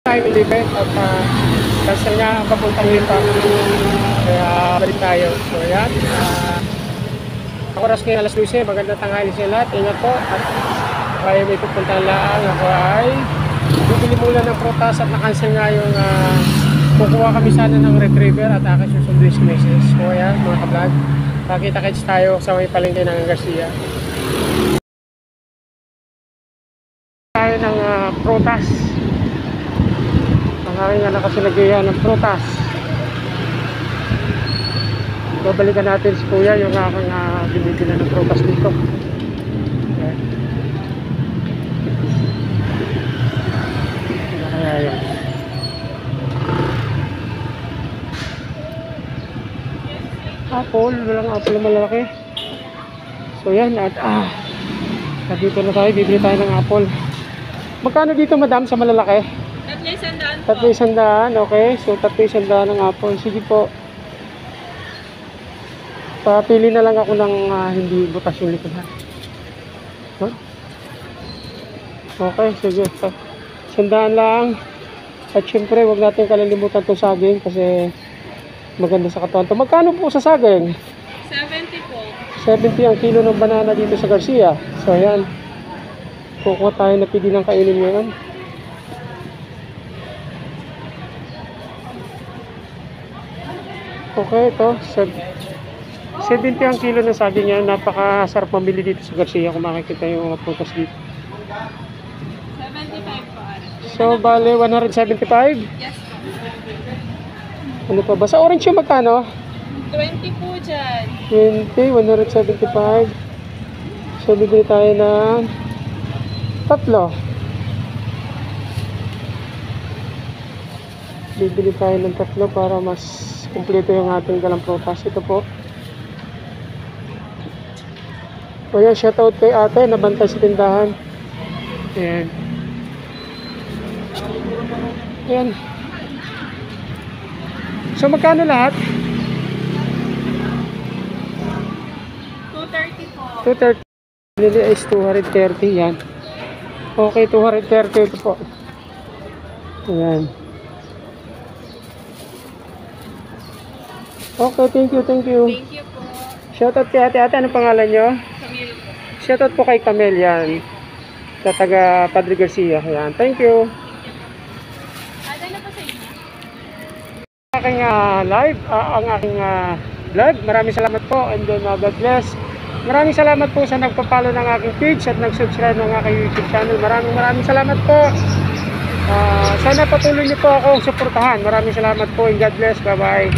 Tayo ilibet at cancel nga ang papuntang Lipa. Kaya balik tayo. So yan. Oras ngayon alas 12. Magandang tanghali sa lahat. Ingat po. At kaya may pupuntahan lang. Ako ay bibili muna ng prutas at na-cancel nga yung kukuha kami sana ng retriever at aking susunduin si Mrs. So yan mga ka-vlog. Pakita-kits tayo sa may palengke ng Garcia. Tayo ng prutas. Ang aking anak kasi nag-iyan ng prutas. Babalikan natin si Kuya yung aking binibili ng prutas dito. Okay. Kaya yun. Apple, walang apple na malaki. So yan at dito na tayo, bibili tayo ng apple. Magkano dito madam sa malalaki? 300 po. 300, okay. So 300 ng apple. Sige po. Papili na lang ako ng hindi butas yung likod ha. Huh? Okay, sige. 100 lang. At syempre, huwag natin kalilimutan itong saging kasi maganda sa katawan. Magkano po sa saging? 70 po. 70 ang kilo ng banana dito sa Garcia. So ayan. Kukuha tayo na pili ng kainin ngayon. Okay, ito. 70 ang kilo ng saging yan. Napakasarap mamili dito sa Garcia kung makikita yung mga prutas dito. 75 po. So, bale, 175? Yes po. Ano pa ba? Sa orange yung magkano? 20 po dyan. 20, 175. So, bibili tayo ng tatlo. Bibili tayo ng tatlo para mas kumpleto yung ating dalang prutas. Ito po. O yan, shoutout kay ate, nabantay sa tindahan. Ayan. Ayan. So, magkano lahat? 230 po. 230. Nili is 230. Yan. Okay, 230 ito po. Ayan. Okay, thank you, thank you. Thank you po. Shoutout kay ate. Ate, anong pangalan nyo? Camille po. Shoutout po kay Camille yan. Sa taga Padre Garcia. Ayan. Thank you. Aday na po sa inyo. Aking live, ang aking vlog. Maraming salamat po and then God bless. Maraming salamat po sa nagpa-follow ng aking page at nag-subscribe ng aking YouTube channel. Maraming salamat po. Sana patuloy niyo po akong suportahan. Maraming salamat po and God bless. Bye bye.